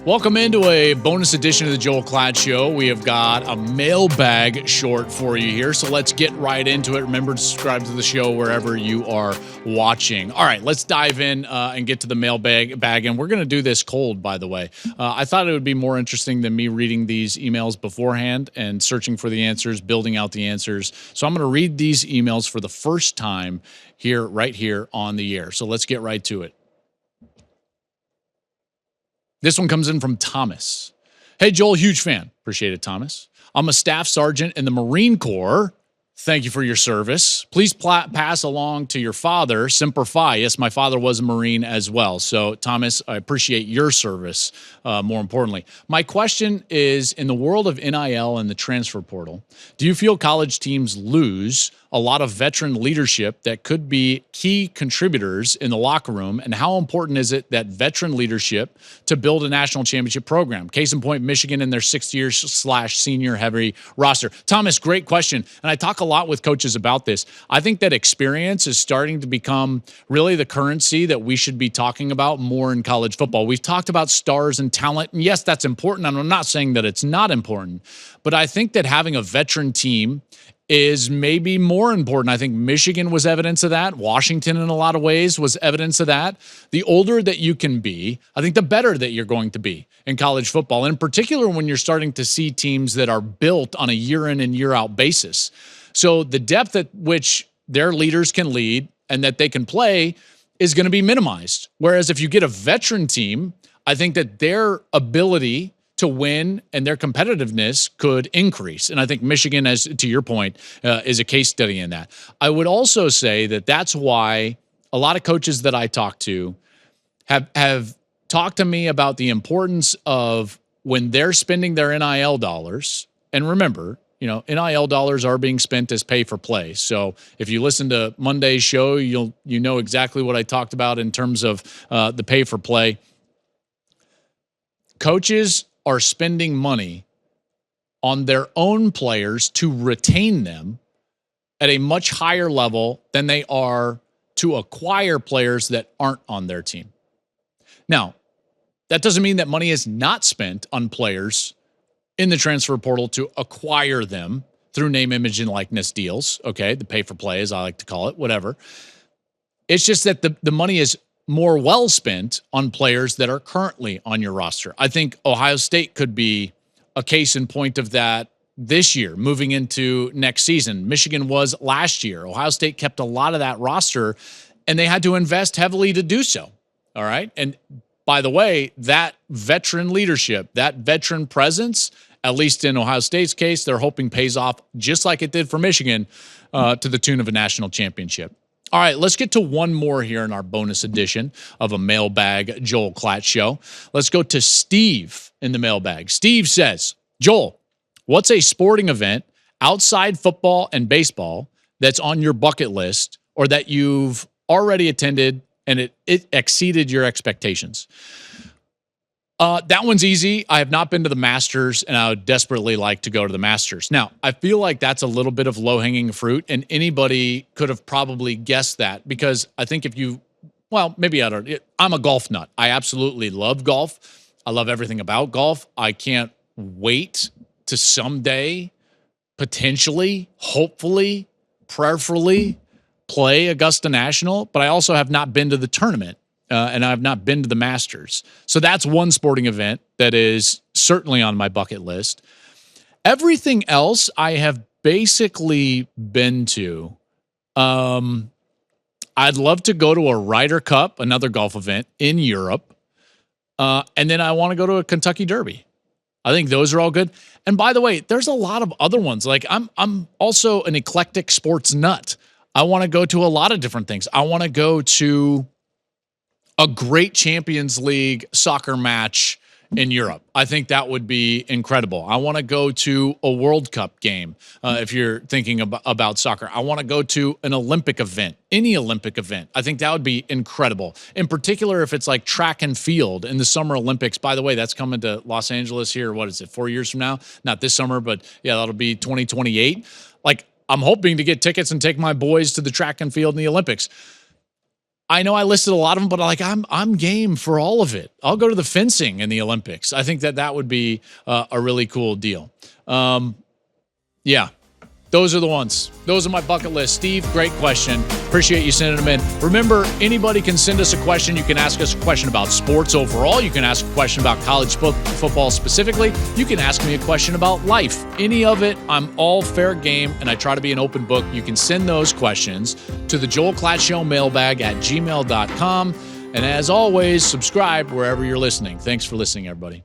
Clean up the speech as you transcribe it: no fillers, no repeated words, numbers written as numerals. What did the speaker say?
Welcome into a bonus edition of the Joel Klatt Show. We have got a mailbag short for you here, so let's get right into it. Remember to subscribe to the show wherever you are watching. All right, let's dive in and get to the mailbag. And we're going to do this cold, by the way. I thought it would be more interesting than me reading these emails beforehand and searching for the answers, building out the answers. So I'm going to read these emails for the first time right here on the air. So let's get right to it. This one comes in from Thomas. Hey, Joel, huge fan. Appreciate it, Thomas. I'm a staff sergeant in the Marine Corps. Thank you for your service. Please pass along to your father, Semper Fi. Yes, my father was a Marine as well. So, Thomas, I appreciate your service, more importantly. My question is, in the world of NIL and the transfer portal, do you feel college teams lose a lot of veteran leadership that could be key contributors in the locker room? And how important is it that veteran leadership to build a national championship program? Case in point, Michigan in their 6th-year / senior heavy roster. Thomas, great question. And I talk a lot with coaches about this. I think that experience is starting to become really the currency that we should be talking about more in college football. We've talked about stars and talent. And yes, that's important. And I'm not saying that it's not important. But I think that having a veteran team is maybe more important. I think Michigan was evidence of that. Washington, in a lot of ways, was evidence of that. The older that you can be, I think the better that you're going to be in college football, and in particular when you're starting to see teams that are built on a year-in and year-out basis. So the depth at which their leaders can lead and that they can play is going to be minimized. Whereas if you get a veteran team, I think that their ability to win and their competitiveness could increase. And I think Michigan, as to your point, is a case study in that. I would also say that that's why a lot of coaches that I talk to have talked to me about the importance of when they're spending their NIL dollars. And remember, NIL dollars are being spent as pay for play. So if you listen to Monday's show, you know exactly what I talked about in terms of the pay for play. Coaches are spending money on their own players to retain them at a much higher level than they are to acquire players that aren't on their team. Now, that doesn't mean that money is not spent on players in the transfer portal to acquire them through name, image, and likeness deals. Okay, the pay for play, as I like to call it, whatever. It's just that the money is more well spent on players that are currently on your roster. I think Ohio State could be a case in point of that this year, moving into next season. Michigan was last year. Ohio State kept a lot of that roster, and they had to invest heavily to do so. All right. And by the way, that veteran leadership, that veteran presence, at least in Ohio State's case, they're hoping pays off just like it did for Michigan to the tune of a national championship. All right, let's get to one more here in our bonus edition of a Mailbag Joel Klatt Show. Let's go to Steve in the mailbag. Steve says, Joel, what's a sporting event outside football and baseball that's on your bucket list or that you've already attended and it exceeded your expectations? That one's easy. I have not been to the Masters, and I would desperately like to go to the Masters. Now, I feel like that's a little bit of low-hanging fruit, and anybody could have probably guessed that because I think maybe I don't. I'm a golf nut. I absolutely love golf. I love everything about golf. I can't wait to someday, potentially, hopefully, prayerfully, play Augusta National, but I also have not been to the tournament. And I've not been to the Masters. So that's one sporting event that is certainly on my bucket list. Everything else I have basically been to. I'd love to go to a Ryder Cup, another golf event in Europe. And then I want to go to a Kentucky Derby. I think those are all good. And by the way, there's a lot of other ones. Like I'm also an eclectic sports nut. I want to go to a lot of different things. I want to go to a great Champions League soccer match in Europe. I think that would be incredible. I want to go to a World Cup game if you're thinking about soccer. I want to go to an Olympic event, any Olympic event. I think that would be incredible. In particular, if it's like track and field in the Summer Olympics. By the way, that's coming to Los Angeles here, 4 years from now? Not this summer, but yeah, that'll be 2028. Like, I'm hoping to get tickets and take my boys to the track and field in the Olympics. I know I listed a lot of them, but I'm game for all of it. I'll go to the fencing in the Olympics. I think that would be a really cool deal. Yeah, those are the ones. Those are my bucket list. Steve, great question. Appreciate you sending them in. Remember, anybody can send us a question. You can ask us a question about sports overall. You can ask a question about college football specifically. You can ask me a question about life. Any of it, I'm all fair game, and I try to be an open book. You can send those questions to the Joel Klatt Show mailbag at gmail.com. And as always, subscribe wherever you're listening. Thanks for listening, everybody.